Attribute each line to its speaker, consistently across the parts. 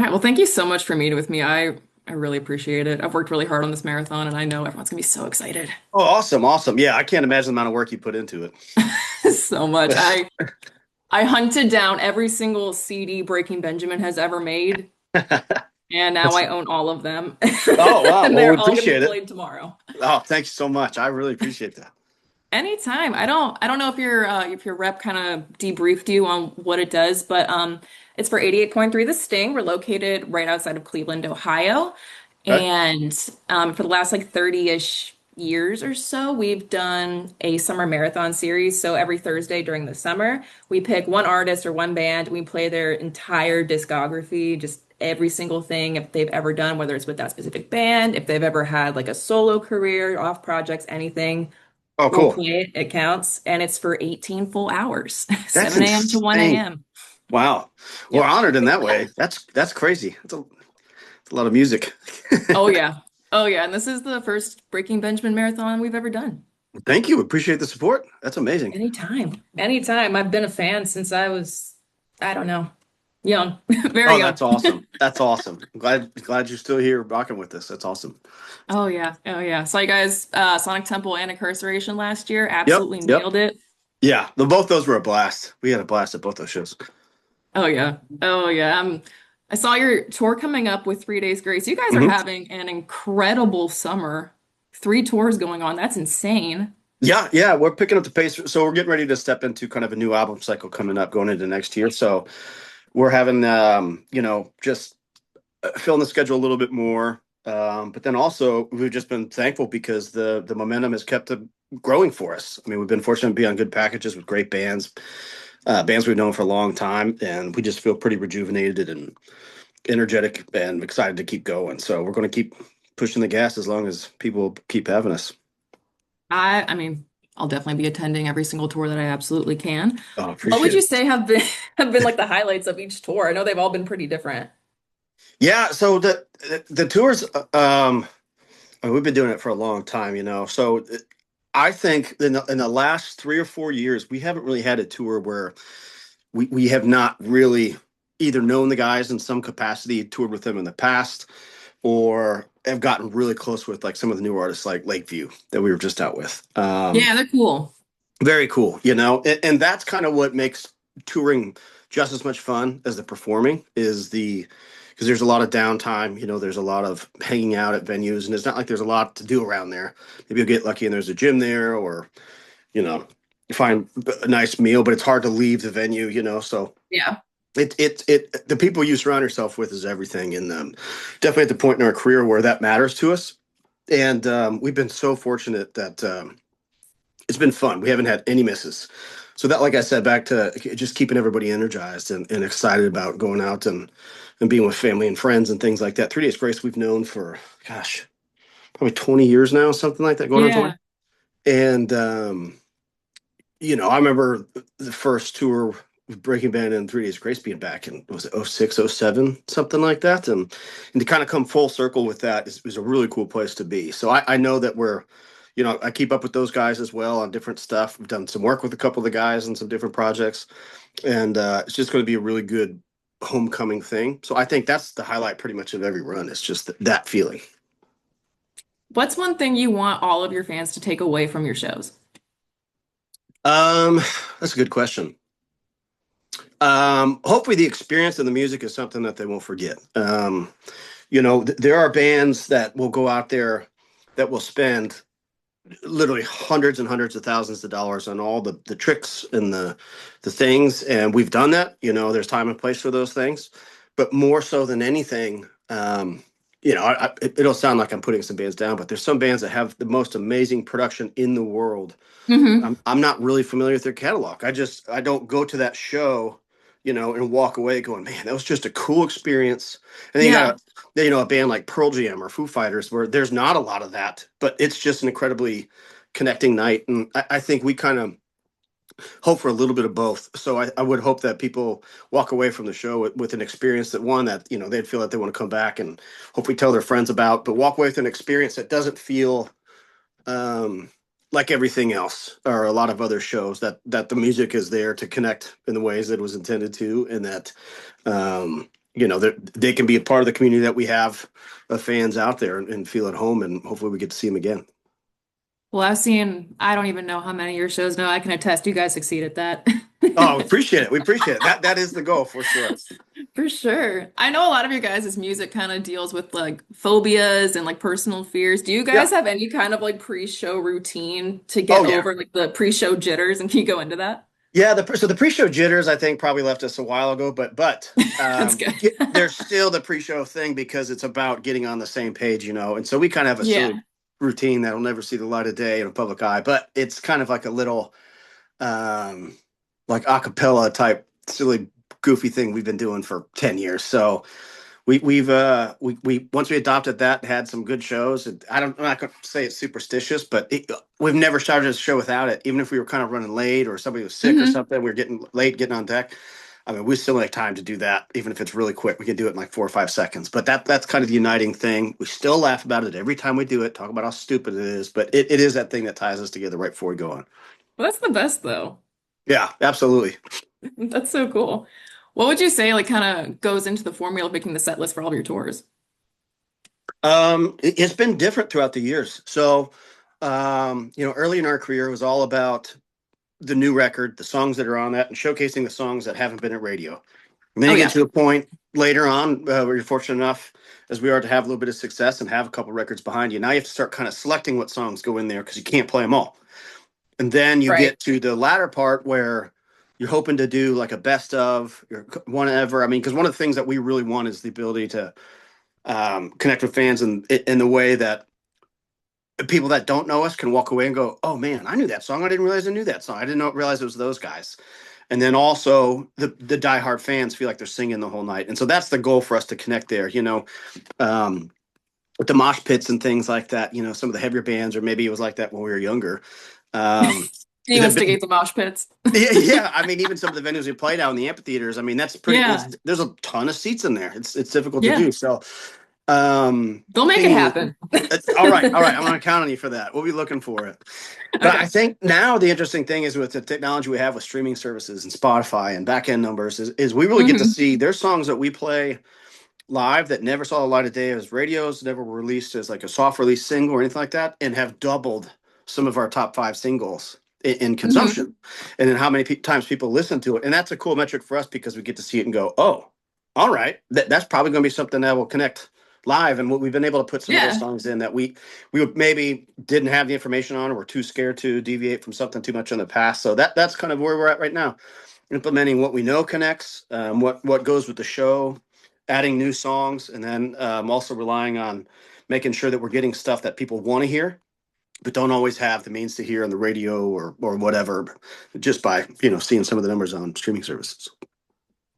Speaker 1: All right. Well, thank you so much for meeting with me. I really appreciate it. I've worked really hard on this marathon, and I know everyone's gonna be so excited.
Speaker 2: Oh, awesome, awesome. Yeah, I can't imagine the amount of work you put into
Speaker 1: So much.
Speaker 2: it.
Speaker 1: I hunted down every single CD Breaking Benjamin has ever made, and now
Speaker 2: That's
Speaker 1: I own all of them.
Speaker 2: oh wow.
Speaker 1: And
Speaker 2: Well, we
Speaker 1: they're all gonna be
Speaker 2: appreciate it.
Speaker 1: played tomorrow.
Speaker 2: Oh, thanks so much. I really appreciate that.
Speaker 1: Anytime. I don't know if your rep kind of debriefed you on what it does, but it's for 88.3 The Sting. We're located right outside of Cleveland, Ohio.
Speaker 2: Okay.
Speaker 1: And for the last like 30-ish years or so, we've done a summer marathon series. So every Thursday during the summer, we pick one artist or one band, we play their entire discography, just every single thing if they've ever done, whether it's with that specific band, if they've ever had like a solo career, off projects, anything.
Speaker 2: Oh,
Speaker 1: We'll
Speaker 2: cool.
Speaker 1: play it. It counts, and it's for 18 full hours,
Speaker 2: That's
Speaker 1: 7 a.m. to 1
Speaker 2: insane.
Speaker 1: a.m.
Speaker 2: Wow. We're
Speaker 1: Yep.
Speaker 2: honored in that way. That's crazy. It's a lot of music.
Speaker 1: Oh yeah. Oh yeah. And this is the first Breaking Benjamin marathon we've ever done.
Speaker 2: Thank you. Appreciate the support. That's amazing.
Speaker 1: Anytime. Anytime. I've been a fan since I was, I don't know, young, very
Speaker 2: Oh,
Speaker 1: young.
Speaker 2: that's awesome. That's awesome. Glad you're still here rocking with us. That's awesome.
Speaker 1: Oh yeah. Oh yeah. Saw you guys Sonic Temple and Incarceration last year.
Speaker 2: Yep.
Speaker 1: Absolutely
Speaker 2: Yep.
Speaker 1: nailed it.
Speaker 2: Yeah. Both those were a blast. We had a blast at both those shows.
Speaker 1: Oh yeah. Oh yeah. I saw your tour coming up with 3 Days Grace. You guys are
Speaker 2: Mhm.
Speaker 1: having an incredible summer. 3 tours going on. That's insane.
Speaker 2: Yeah, yeah, we're picking up the pace. So we're getting ready to step into kind of a new album cycle coming up, going into next year. So we're having, just filling the schedule a little bit more. But then also we've just been thankful because the momentum has kept growing for us. I mean, we've been fortunate to be on good packages with great bands, bands we've known for a long time, and we just feel pretty rejuvenated and energetic and excited to keep going. So we're going to keep pushing the gas as long as people keep having us.
Speaker 1: I mean, I'll definitely be attending every single tour that I absolutely can.
Speaker 2: Oh,
Speaker 1: What would
Speaker 2: appreciate
Speaker 1: you
Speaker 2: it.
Speaker 1: say have been have been like the highlights of each tour? I know they've all been pretty different.
Speaker 2: Yeah, so the tours, we've been doing it for a long time, So I think in the last 3 or 4 years, we haven't really had a tour where we have not really either known the guys in some capacity, toured with them in the past, or have gotten really close with like some of the new artists like Lakeview that we were just out with.
Speaker 1: Yeah, they're cool.
Speaker 2: Very cool, and that's kind of what makes touring just as much fun as the performing is the because there's a lot of downtime, there's a lot of hanging out at venues, and it's not like there's a lot to do around there. Maybe you'll get lucky and there's a gym there, or you find a nice meal, but it's hard to leave the venue, so
Speaker 1: Yeah.
Speaker 2: the people you surround yourself with is everything, and definitely at the point in our career where that matters to us. And we've been so fortunate that it's been fun. We haven't had any misses. So that, like I said, back to just keeping everybody energized and excited about going out and being with family and friends and things like that. 3 Days Grace we've known for, gosh, probably 20 years now, something like that, going on 20.
Speaker 1: Yeah.
Speaker 2: And, I remember the first tour with Breaking Band and 3 Days Grace being back in, was it 06, 07, something like that. And to kind of come full circle with that is a really cool place to be. So I know that I keep up with those guys as well on different stuff. We've done some work with a couple of the guys on some different projects, and it's just going to be a really good homecoming thing. So I think that's the highlight pretty much of every run. It's just that feeling.
Speaker 1: What's one thing you want all of your fans to take away from your shows?
Speaker 2: Um, that's a good question. Hopefully the experience and the music is something that they won't forget. There are bands that will go out there that will spend literally hundreds and hundreds of thousands of dollars on all the tricks and the things, and we've done that. There's time and place for those things, but more so than anything, it'll sound like I'm putting some bands down, but there's some bands that have the most amazing production in the world.
Speaker 1: Hmm.
Speaker 2: I'm not really familiar with their catalog. I don't go to that show, and walk away going, man, that was just a cool experience. And then you
Speaker 1: Yeah.
Speaker 2: got a band like Pearl Jam or Foo Fighters where there's not a lot of that, but it's just an incredibly connecting night. And I think we kind of hope for a little bit of both. So I would hope that people walk away from the show with an experience that one that they'd feel that they want to come back and hopefully tell their friends about, but walk away with an experience that doesn't feel um, like everything else or a lot of other shows that the music is there to connect in the ways that it was intended to, and that they can be a part of the community that we have of fans out there and feel at home, and hopefully we get to see them again.
Speaker 1: Well, I've seen, I don't even know how many of your shows now. I can attest you guys succeed at that.
Speaker 2: Oh, appreciate it. We appreciate it. That is the goal for sure.
Speaker 1: For sure. I know a lot of your guys' music kind of deals with like phobias and like personal fears. Do you
Speaker 2: Yeah.
Speaker 1: guys have any kind of like pre-show routine to
Speaker 2: Oh
Speaker 1: get
Speaker 2: yeah.
Speaker 1: over like the pre-show jitters? And can you go into that?
Speaker 2: Yeah, so the pre-show jitters I think probably left us a while ago,
Speaker 1: That's good.
Speaker 2: there's still the pre-show thing because it's about getting on the same page, and so we kind of have a silly
Speaker 1: Yeah.
Speaker 2: routine that'll never see the light of day in a public eye, but it's kind of like a little um like a cappella type silly goofy thing we've been doing for 10 years. So we once we adopted that, had some good shows. I'm not going to say it's superstitious, but we've never started a show without it. Even if we were kind of running late or somebody was sick or
Speaker 1: Hmm.
Speaker 2: something, we were getting late getting on deck. I mean, we still make time to do that, even if it's really quick. We can do it in like 4 or 5 seconds. But that's kind of the uniting thing. We still laugh about it every time we do it, talk about how stupid it is, but it is that thing that ties us together right before we go on.
Speaker 1: Well, that's the best though.
Speaker 2: Yeah, absolutely.
Speaker 1: That's so cool. What would you say like kind of goes into the formula of making the set list for all of your tours?
Speaker 2: It's been different throughout the years. So, early in our career, it was all about the new record, the songs that are on that, and showcasing the songs that haven't been at radio. And then
Speaker 1: Oh
Speaker 2: you get
Speaker 1: yeah.
Speaker 2: to a point later on where you're fortunate enough, as we are, to have a little bit of success and have a couple records behind you. Now you have to start kind of selecting what songs go in there because you can't play them all. And then you
Speaker 1: Right.
Speaker 2: get to the latter part where you're hoping to do like a best of your one ever. I mean, because one of the things that we really want is the ability to connect with fans in the way that people that don't know us can walk away and go, "Oh man, I knew that song. I didn't realize I knew that song. I didn't realize it was those guys." And then also the diehard fans feel like they're singing the whole night, and so that's the goal for us to connect there. Um, with the mosh pits and things like that. Some of the heavier bands, or maybe it was like that when we were younger. Um,
Speaker 1: You instigate the mosh pits.
Speaker 2: yeah, I mean, even some of the venues we played out in the amphitheaters. I mean, that's pretty.
Speaker 1: Yeah.
Speaker 2: There's a ton of seats in there. It's difficult to
Speaker 1: Yeah.
Speaker 2: do. So,
Speaker 1: They'll make it
Speaker 2: being
Speaker 1: happen.
Speaker 2: all right, all right. I'm going to count on you for that. We'll be looking for it. But I
Speaker 1: Okay.
Speaker 2: think now the interesting thing is with the technology we have with streaming services and Spotify and back end numbers is we really get to
Speaker 1: Hmm.
Speaker 2: see there's songs that we play live that never saw the light of day as radios, never were released as like a soft release single or anything like that, and have doubled some of our top five singles in
Speaker 1: Hmm.
Speaker 2: consumption, and then how many times people listen to it. And that's a cool metric for us because we get to see it and go, oh, all right, that's probably going to be something that will connect live. And we've been able to put some of those
Speaker 1: Yeah.
Speaker 2: songs in that we maybe didn't have the information on, or were too scared to deviate from something too much in the past. So that's kind of where we're at right now, implementing what we know connects, what goes with the show, adding new songs, and then also relying on making sure that we're getting stuff that people want to hear, but don't always have the means to hear on the radio or whatever, just by seeing some of the numbers on streaming services.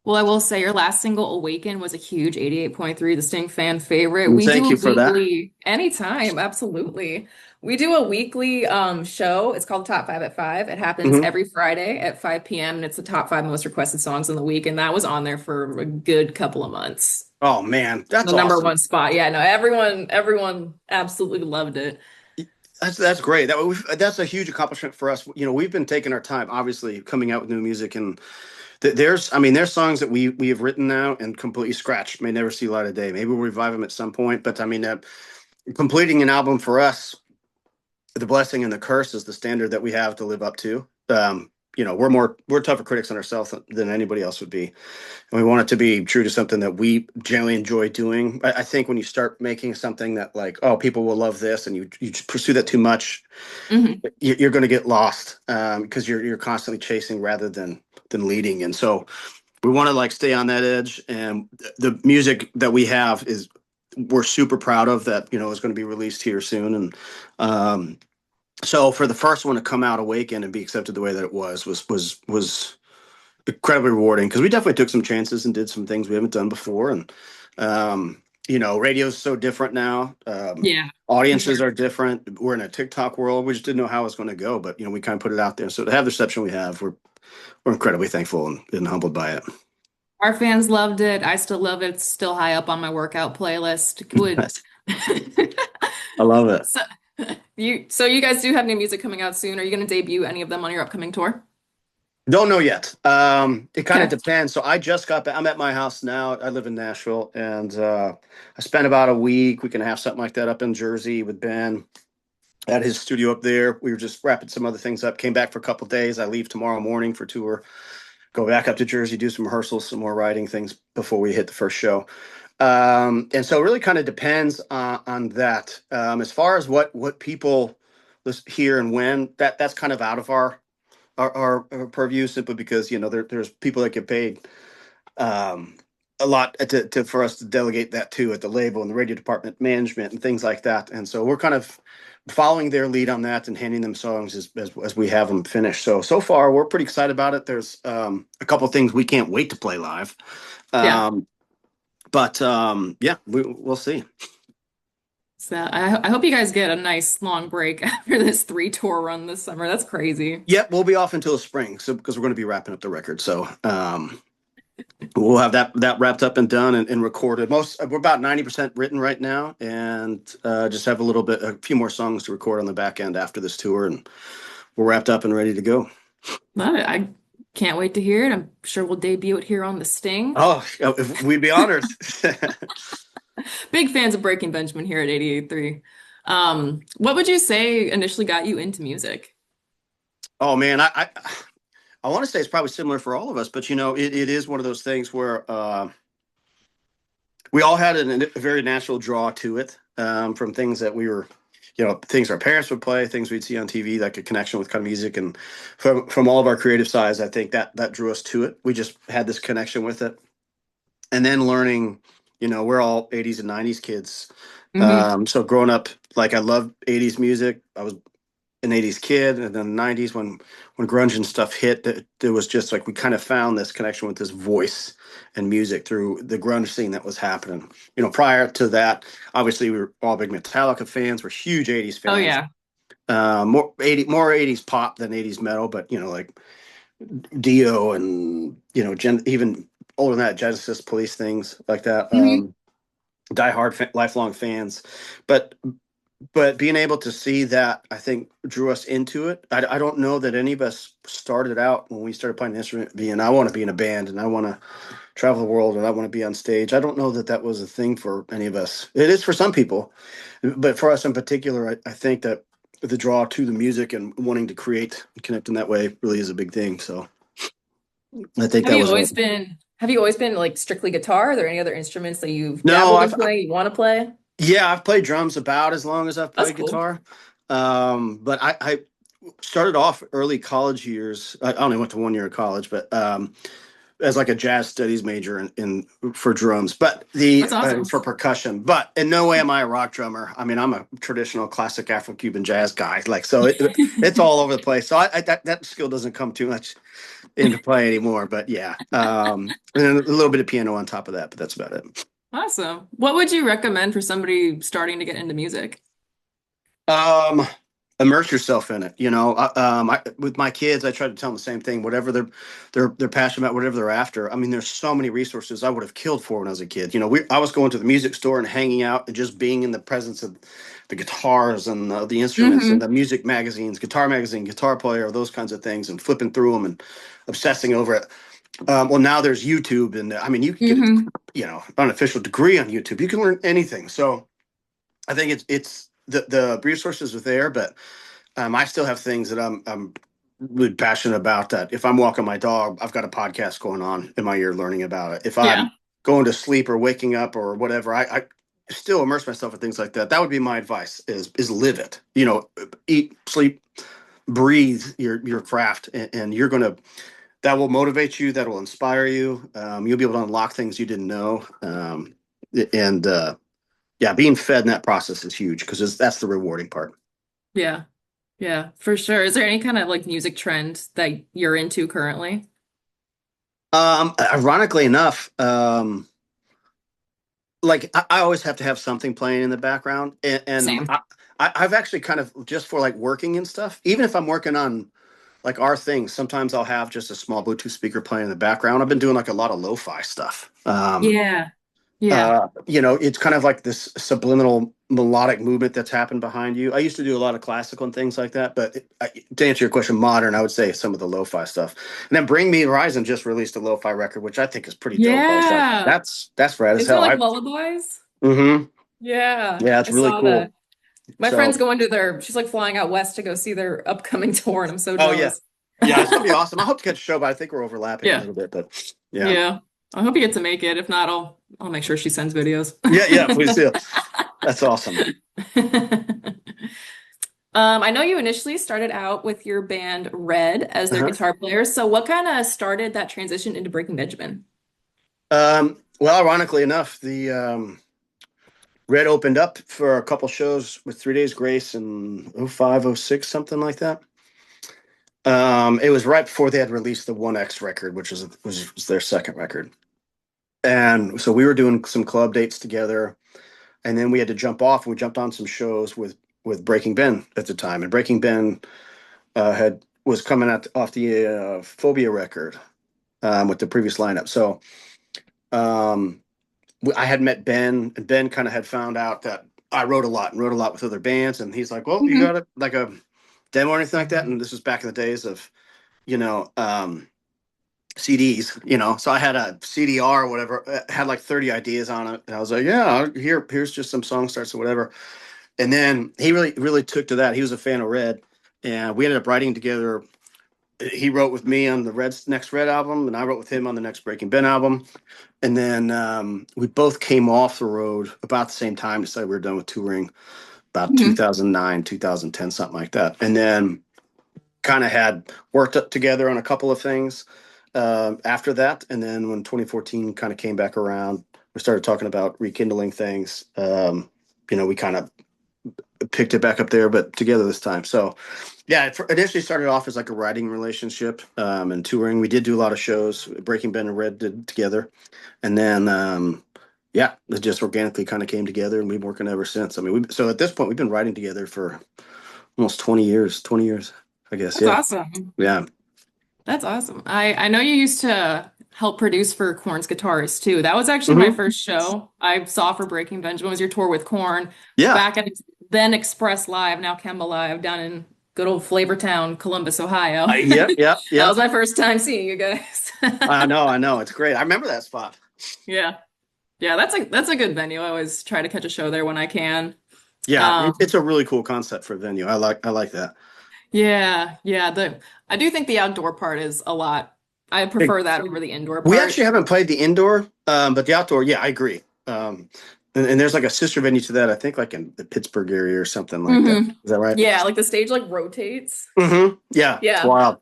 Speaker 1: Well, I will say your last single, Awaken, was a huge 88.3 The Sting fan favorite.
Speaker 2: And
Speaker 1: We do
Speaker 2: thank
Speaker 1: a
Speaker 2: you for that.
Speaker 1: weekly, anytime, absolutely. We do a weekly show. It's called Top 5 at 5. It happens
Speaker 2: Hmm.
Speaker 1: every Friday at 5 p.m. and it's the top 5 most requested songs in the week. And that was on there for a good couple of months.
Speaker 2: Oh man,
Speaker 1: The
Speaker 2: that's
Speaker 1: number
Speaker 2: awesome.
Speaker 1: one spot. Yeah, no, everyone absolutely loved it.
Speaker 2: That's great. That's a huge accomplishment for us. We've been taking our time, obviously, coming out with new music, and there's songs that we have written now and completely scratched, may never see light of day. Maybe we'll revive them at some point, but I mean, completing an album for us, the blessing and the curse is the standard that we have to live up to. We're tougher critics on ourselves than anybody else would be, and we want it to be true to something that we generally enjoy doing. I think when you start making something that like, oh, people will love this, and you pursue that too much,
Speaker 1: Hmm.
Speaker 2: you're going to get lost because you're constantly chasing rather than leading. And so we want to like stay on that edge. And the music that we have is we're super proud of that. Is going to be released here soon. And so for the first one to come out, Awaken, and be accepted the way that it was incredibly rewarding because we definitely took some chances and did some things we haven't done before. And radio's so different now.
Speaker 1: Yeah, for
Speaker 2: Audiences
Speaker 1: sure.
Speaker 2: are different. We're in a TikTok world. We just didn't know how it was going to go, but we kind of put it out there. So to have the reception we have, we're incredibly thankful and humbled by it.
Speaker 1: Our fans loved it. I still love it. It's still high up on my workout playlist. Would
Speaker 2: I love it.
Speaker 1: so you guys do have new music coming out soon. Are you going to debut any of them on your upcoming tour?
Speaker 2: Don't know yet. It kind of
Speaker 1: Okay.
Speaker 2: depends. So I just got back. I'm at my house now. I live in Nashville, and I spent about a week and a half, something like that, up in Jersey with Ben at his studio up there. We were just wrapping some other things up. Came back for a couple of days. I leave tomorrow morning for tour. Go back up to Jersey, do some rehearsals, some more writing things before we hit the first show. And so it really kind of depends on that. As far as what people hear and when, that's kind of out of our purview, simply because there's people that get paid um, a lot for us to delegate that to at the label and the radio department management and things like that. And so we're kind of following their lead on that and handing them songs as we have them finished. So far we're pretty excited about it. There's a couple of things we can't wait to play live.
Speaker 1: Yeah.
Speaker 2: Um, but yeah, we'll see.
Speaker 1: So I hope you guys get a nice long break after this three-tour run this summer. That's crazy.
Speaker 2: Yep, we'll be off until the spring, so because we're going to be wrapping up the record. So we'll have that wrapped up and done and recorded. We're about 90% written right now, and just have a few more songs to record on the back end after this tour, and we're wrapped up and ready to go.
Speaker 1: Love it. I can't wait to hear it. I'm sure we'll debut it here on The Sting.
Speaker 2: Oh, we'd be honored.
Speaker 1: Big fans of Breaking Benjamin here at 88.3. What would you say initially got you into music?
Speaker 2: Oh man, I want to say it's probably similar for all of us, but it is one of those things where we all had a very natural draw to it, from things that we were, things our parents would play, things we'd see on TV, like a connection with kind of music, and from all of our creative sides, I think that drew us to it. We just had this connection with it, and then learning, we're all '80s and '90s kids,
Speaker 1: Hmm.
Speaker 2: so growing up, like I loved '80s music. I was an '80s kid, and then '90s when grunge and stuff hit, it was just like we kind of found this connection with this voice and music through the grunge scene that was happening. Prior to that, obviously we were all big Metallica fans. We're huge '80s
Speaker 1: Oh
Speaker 2: fans.
Speaker 1: yeah.
Speaker 2: More '80s pop than '80s metal, but like Dio and even older than that, Genesis, Police, things like that.
Speaker 1: Hmm.
Speaker 2: Die hard lifelong fans, but being able to see that, I think, drew us into it. I don't know that any of us started out when we started playing an instrument being, I want to be in a band and I want to travel the world and I want to be on stage. I don't know that was a thing for any of us. It is for some people, but for us in particular, I think that the draw to the music and wanting to create and connect in that way really is a big thing. So I think that was a
Speaker 1: Have you always been like strictly guitar? Are there any other instruments that you've
Speaker 2: no.
Speaker 1: dabbled in playing, you want to play?
Speaker 2: Yeah, I've played drums about as long as I've
Speaker 1: That's
Speaker 2: played
Speaker 1: cool.
Speaker 2: guitar. But I started off early college years. I only went to 1 year of college, but as like a jazz studies major in for drums, but the
Speaker 1: That's awesome.
Speaker 2: for percussion. But in no way am I a rock drummer. I mean, I'm a traditional classic Afro-Cuban jazz guy. Like, so it's all over the place. So that skill doesn't come too much into play anymore. But yeah, and then a little bit of piano on top of that, but that's about it.
Speaker 1: Awesome. What would you recommend for somebody starting to get into music?
Speaker 2: Um, Immerse yourself in it. With my kids, I try to tell them the same thing. Whatever they're passionate about, whatever they're after. I mean, there's so many resources I would have killed for when I was a kid. I was going to the music store and hanging out and just being in the presence of the guitars and the instruments and
Speaker 1: Hmm.
Speaker 2: the music magazines, Guitar Magazine, Guitar Player, those kinds of things, and flipping through them and obsessing over it. Well, now there's YouTube, and I mean, you can get a
Speaker 1: Hmm.
Speaker 2: unofficial degree on YouTube. You can learn anything. So I think it's the resources are there, but I still have things that I'm really passionate about. That if I'm walking my dog, I've got a podcast going on in my ear, learning about it. If
Speaker 1: Yeah.
Speaker 2: I'm going to sleep or waking up or whatever, I still immerse myself in things like that. That would be my advice: is live it. Eat, sleep, breathe your craft, and you're gonna that will motivate you. That will inspire you. You'll be able to unlock things you didn't know. And Yeah, being fed in that process is huge because that's the rewarding part.
Speaker 1: Yeah. Yeah, for sure. Is there any kind of like music trend that you're into currently?
Speaker 2: Ironically enough, like I always have to have something playing in the background, and
Speaker 1: Same.
Speaker 2: I've actually kind of just for like working and stuff. Even if I'm working on like our things, sometimes I'll have just a small Bluetooth speaker playing in the background. I've been doing like a lot of lo-fi stuff.
Speaker 1: Yeah. Yeah.
Speaker 2: It's kind of like this subliminal melodic movement that's happened behind you. I used to do a lot of classical and things like that, but to answer your question, modern, I would say some of the lo-fi stuff. And then Bring Me Horizon just released a lo-fi record, which I think is pretty dope. I was like,
Speaker 1: Yeah.
Speaker 2: that's rad as
Speaker 1: Isn't it
Speaker 2: hell.
Speaker 1: like lullabies?
Speaker 2: Mm-hmm.
Speaker 1: Yeah,
Speaker 2: Yeah, it's
Speaker 1: I
Speaker 2: really
Speaker 1: saw that.
Speaker 2: cool.
Speaker 1: My friend's
Speaker 2: So,
Speaker 1: going to she's like flying out west to go see their upcoming tour, and I'm so
Speaker 2: oh yeah,
Speaker 1: jealous.
Speaker 2: yeah, it's gonna be awesome. I hope to catch a show, but I think we're overlapping a
Speaker 1: Yeah.
Speaker 2: little bit. But yeah,
Speaker 1: Yeah. I hope you get to make it. If not, I'll make sure she sends videos.
Speaker 2: yeah, please do. That's awesome.
Speaker 1: I know you initially started out with your band Red as their
Speaker 2: Uh-huh.
Speaker 1: guitar player. So what kind of started that transition into Breaking Benjamin?
Speaker 2: Well, ironically enough, the Red opened up for a couple shows with 3 Days Grace in '05, '06, something like that. It was right before they had released the 1X record, which was their second record. And so we were doing some club dates together, and then we had to jump off. We jumped on some shows with Breaking Ben at the time, and Breaking Ben had was coming out off the Phobia record with the previous lineup. So um, I had met Ben, and Ben kind of had found out that I wrote a lot and wrote a lot with other bands, and he's like, "Well, you
Speaker 1: Hmm.
Speaker 2: got like a demo or anything like that?" And this was back in the days of you know CDs, So I had a CDR or whatever, had like 30 ideas on it, and I was like, "Yeah, here's just some song starts or whatever." And then he really took to that. He was a fan of Red, and we ended up writing together. He wrote with me on the Red's next Red album, and I wrote with him on the next Breaking Ben album. And then we both came off the road about the same time. Decided we were done with touring about
Speaker 1: Hmm.
Speaker 2: 2009, 2010, something like that. And then kind of had worked up together on a couple of things after that. And then when 2014 kind of came back around, we started talking about rekindling things. We kind of picked it back up there, but together this time. So yeah, it initially started off as like a writing relationship and touring. We did do a lot of shows. Breaking Ben and Red did together, and then yeah, it just organically kind of came together, and we've been working ever since. I mean, so at this point we've been writing together for almost 20 years. 20 years, I guess.
Speaker 1: That's
Speaker 2: Yeah,
Speaker 1: awesome.
Speaker 2: yeah.
Speaker 1: That's awesome. I know you used to help produce for Korn's guitarist too. That was actually my
Speaker 2: Hmm.
Speaker 1: first show I saw for Breaking Benjamin was your tour with Korn
Speaker 2: Yeah.
Speaker 1: back at then Express Live, now Kemba Live down in good old Flavortown, Columbus, Ohio.
Speaker 2: Yep, yep,
Speaker 1: That
Speaker 2: yep.
Speaker 1: was my first time seeing you guys.
Speaker 2: I know. It's great. I remember that spot.
Speaker 1: Yeah. Yeah, that's a good venue. I always try to catch a show there when I can.
Speaker 2: Yeah, it's
Speaker 1: Um,
Speaker 2: a really cool concept for a venue. I like that.
Speaker 1: yeah, yeah. I do think the outdoor part is a lot. I
Speaker 2: Hey,
Speaker 1: prefer that over the indoor
Speaker 2: we
Speaker 1: part.
Speaker 2: actually haven't played the indoor, but the outdoor, yeah, I agree. And there's like a sister venue to that, I think, like in the Pittsburgh area or something like that.
Speaker 1: Hmm.
Speaker 2: Is that right?
Speaker 1: Yeah, like the stage like rotates.
Speaker 2: Yeah, it's
Speaker 1: Yeah.
Speaker 2: wild.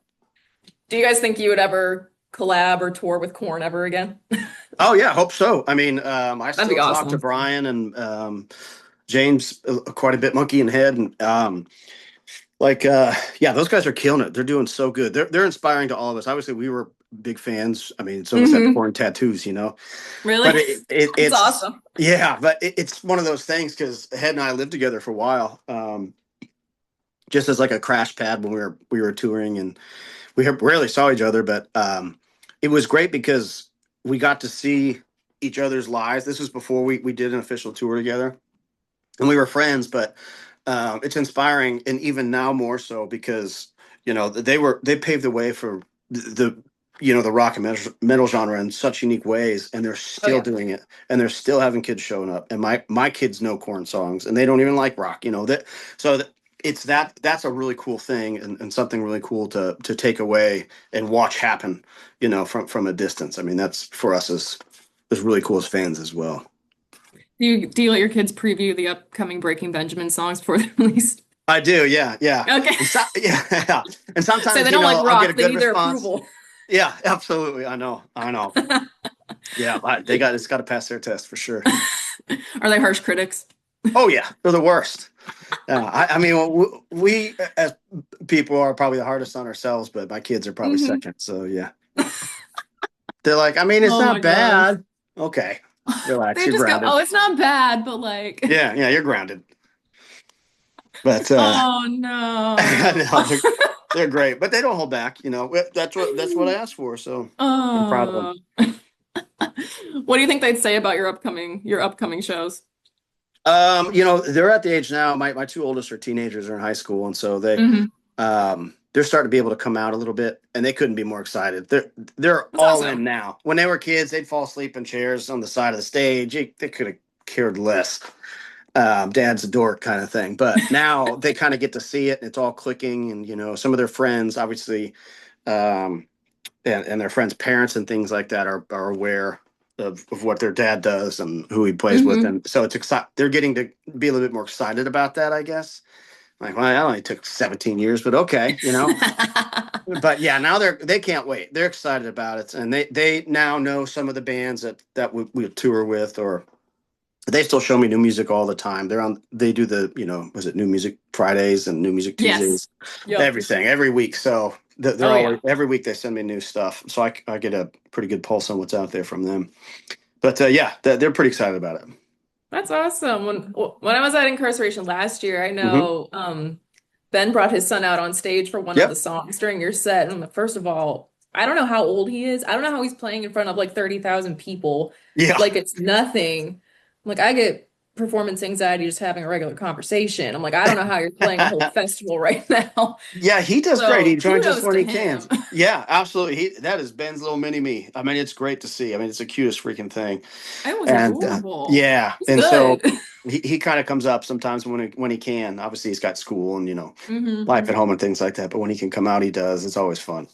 Speaker 1: Do you guys think you would ever collab or tour with Korn ever again?
Speaker 2: Oh yeah, hope so. I mean, I
Speaker 1: That'd
Speaker 2: still
Speaker 1: be
Speaker 2: talk to
Speaker 1: awesome.
Speaker 2: Brian and James quite a bit, Monkey and Head, and yeah, those guys are killing it. They're doing so good. They're inspiring to all of us. Obviously, we were big fans. I mean, some of us have
Speaker 1: Hmm.
Speaker 2: Korn tattoos.
Speaker 1: Really?
Speaker 2: But
Speaker 1: That's
Speaker 2: it's
Speaker 1: awesome.
Speaker 2: yeah, but it's one of those things because Head and I lived together for a while, just as like a crash pad when we were touring, and we rarely saw each other, but it was great because we got to see each other's lives. This was before we did an official tour together, and we were friends, but it's inspiring, and even now more so because they paved the way for the rock and metal genre in such unique ways, and they're
Speaker 1: Oh
Speaker 2: still
Speaker 1: yeah.
Speaker 2: doing it, and they're still having kids showing up, and my kids know Corn songs, and they don't even like rock, that so that it's that's a really cool thing, and something really cool to take away and watch happen, from a distance. I mean, that's for us as really cool as fans as well.
Speaker 1: Do you let your kids preview the upcoming Breaking Benjamin songs before they're released?
Speaker 2: I do, yeah, yeah.
Speaker 1: Okay.
Speaker 2: Yeah. And
Speaker 1: Say they
Speaker 2: sometimes,
Speaker 1: don't like
Speaker 2: I'll get a
Speaker 1: rock, they
Speaker 2: good
Speaker 1: need their
Speaker 2: response.
Speaker 1: approval.
Speaker 2: Yeah, absolutely. I know. Yeah, it's got to pass their test for sure.
Speaker 1: Are they harsh critics?
Speaker 2: Oh yeah, they're the worst. I mean, we as people are probably the hardest on ourselves, but my kids are probably
Speaker 1: Hmm.
Speaker 2: second. So yeah, they're like, I mean, it's
Speaker 1: Oh my
Speaker 2: not
Speaker 1: gosh.
Speaker 2: bad. Okay, relax,
Speaker 1: They
Speaker 2: you're
Speaker 1: just go,
Speaker 2: grounded.
Speaker 1: oh, it's not bad, but like,
Speaker 2: Yeah, yeah, you're grounded. But
Speaker 1: oh
Speaker 2: I
Speaker 1: no.
Speaker 2: know they're great, but they don't hold back. That's what I asked for. So I'm proud of them.
Speaker 1: Oh. What do you think they'd say about your upcoming shows?
Speaker 2: They're at the age now. My two oldest are teenagers, are in high school, and so
Speaker 1: Hmm.
Speaker 2: they're starting to be able to come out a little bit, and they couldn't be more excited. They're
Speaker 1: That's
Speaker 2: all in
Speaker 1: awesome.
Speaker 2: now. When they were kids, they'd fall asleep in chairs on the side of the stage. They could have cared less. Dad's a dork kind of thing. But now they kind of get to see it, and it's all clicking. And some of their friends, obviously, um, and their friends' parents and things like that are aware of what their dad does and who he plays with,
Speaker 1: Hmm.
Speaker 2: and so it's exciting. They're getting to be a little bit more excited about that, I guess. Like, well, that only took 17 years, but okay. But yeah, now they can't wait. They're excited about it, and they now know some of the bands that we tour with, or they still show me new music all the time. They do was it New Music Fridays and New Music
Speaker 1: Yes.
Speaker 2: Tuesdays,
Speaker 1: Yep.
Speaker 2: everything every week. So they're
Speaker 1: Oh
Speaker 2: always
Speaker 1: yeah.
Speaker 2: every week they send me new stuff. So I get a pretty good pulse on what's out there from them. But yeah, they're pretty excited about it.
Speaker 1: That's awesome. When I was at Incarceration last year, I
Speaker 2: Hmm.
Speaker 1: know Ben brought his son out on stage for one of the
Speaker 2: Yep.
Speaker 1: songs during your set. And first of all, I don't know how old he is. I don't know how he's playing in front of like 30,000 people
Speaker 2: Yeah.
Speaker 1: like it's nothing. Like I get performance anxiety just having a regular conversation. I'm like, I don't know how you're playing a whole festival right now.
Speaker 2: Yeah, he does great. He
Speaker 1: So
Speaker 2: joins us
Speaker 1: kudos
Speaker 2: when
Speaker 1: to
Speaker 2: he can.
Speaker 1: him.
Speaker 2: Yeah, absolutely. That is Ben's little mini me. I mean, it's great to see. I mean, it's the cutest freaking thing.
Speaker 1: It was
Speaker 2: And
Speaker 1: adorable.
Speaker 2: yeah,
Speaker 1: He's
Speaker 2: and so
Speaker 1: good.
Speaker 2: he kind of comes up sometimes when he can. Obviously, he's got school and
Speaker 1: Hmm.
Speaker 2: life at home and things like that. But when he can come out, he does. It's always fun.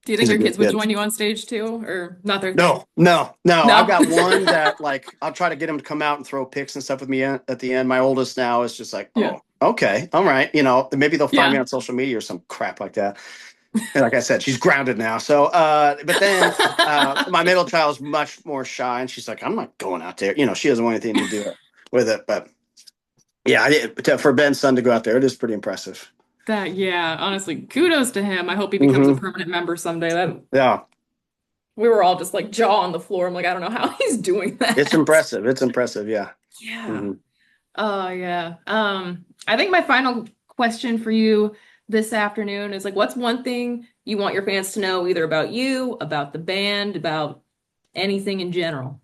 Speaker 1: Do you think
Speaker 2: He's a
Speaker 1: your
Speaker 2: good
Speaker 1: kids would
Speaker 2: kid.
Speaker 1: join you on stage too, or not their?
Speaker 2: No, no, no. I've
Speaker 1: No.
Speaker 2: got one that like I'll try to get him to come out and throw pics and stuff with me at the end. My oldest now is just like,
Speaker 1: Yeah.
Speaker 2: oh, okay, all right. Maybe they'll find me
Speaker 1: Yeah.
Speaker 2: on social media or some crap like that. And like I said, she's grounded now. So, but then my middle child is much more shy, and she's like, I'm not going out there. She doesn't want anything to do with it. But yeah, for Ben's son to go out there, it is pretty impressive.
Speaker 1: Yeah, honestly, kudos to him. I hope he becomes a
Speaker 2: Hmm.
Speaker 1: permanent member someday. That
Speaker 2: Yeah,
Speaker 1: we were all just like jaw on the floor. I'm like, I don't know how he's doing
Speaker 2: it's
Speaker 1: that.
Speaker 2: impressive. It's impressive. Yeah.
Speaker 1: Yeah.
Speaker 2: Hmm.
Speaker 1: Oh yeah. I think my final question for you this afternoon is like, what's one thing you want your fans to know either about you, about the band, about anything in general?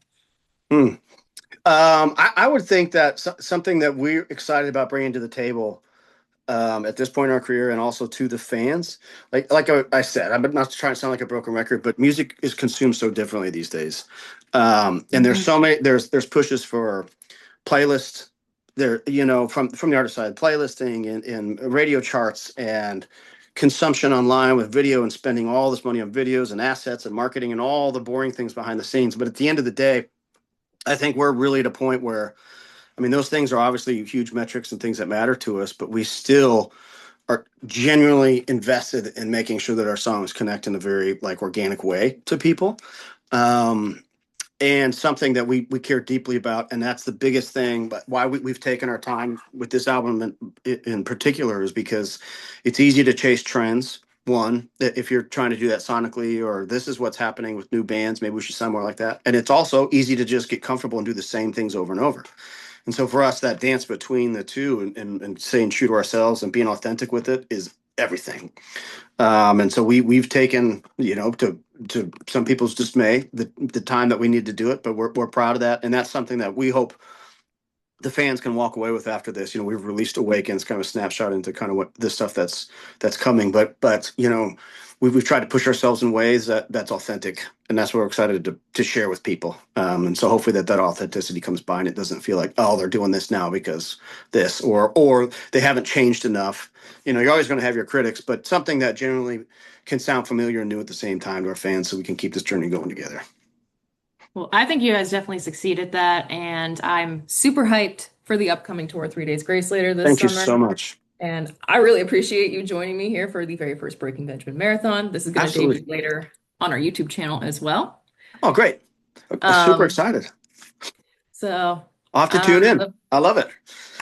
Speaker 2: Hmm. I would think that something that we're excited about bringing to the table at this point in our career, and also to the fans, like I said, I'm not trying to sound like a broken record, but music is consumed so differently these days, and there's
Speaker 1: Mhm.
Speaker 2: so many there's pushes for playlists there, from the artist side, playlisting and radio charts and consumption online with video, and spending all this money on videos and assets and marketing and all the boring things behind the scenes. But at the end of the day, I think we're really at a point where, I mean, those things are obviously huge metrics and things that matter to us, but we still are genuinely invested in making sure that our songs connect in a very like organic way to people. Um, and something that we care deeply about, and that's the biggest thing. But why we've taken our time with this album in particular is because it's easy to chase trends. One, that if you're trying to do that sonically, or this is what's happening with new bands, maybe we should sound more like that. And it's also easy to just get comfortable and do the same things over and over. And so for us, that dance between the two, and staying true to ourselves and being authentic with it is everything. And so we've taken, to some people's dismay, the time that we need to do it, but we're proud of that, and that's something that we hope the fans can walk away with after this. We've released Awakens, kind of a snapshot into kind of what the stuff that's coming, but we've tried to push ourselves in ways that's authentic, and that's what we're excited to share with people. And so hopefully that authenticity comes by, and it doesn't feel like, oh, they're doing this now because this, or they haven't changed enough. You're always going to have your critics, but something that generally can sound familiar and new at the same time to our fans, so we can keep this journey going together.
Speaker 1: Well, I think you guys definitely succeeded that, and I'm super hyped for the upcoming tour, 3 Days Grace later this
Speaker 2: Thank you
Speaker 1: summer.
Speaker 2: so much.
Speaker 1: And I really appreciate you joining me here for the very first Breaking Benjamin Marathon. This is going to debut
Speaker 2: Absolutely.
Speaker 1: later on our YouTube channel as well.
Speaker 2: Oh, great. Super
Speaker 1: Um,
Speaker 2: excited.
Speaker 1: so,
Speaker 2: I'll have to tune in. I love it.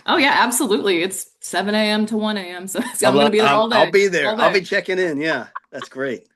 Speaker 1: oh yeah, absolutely. It's 7 a.m. to 1 a.m. So I'm going to be there
Speaker 2: I'll
Speaker 1: all
Speaker 2: be
Speaker 1: day,
Speaker 2: there.
Speaker 1: all
Speaker 2: I'll be
Speaker 1: day.
Speaker 2: checking in. Yeah, that's great.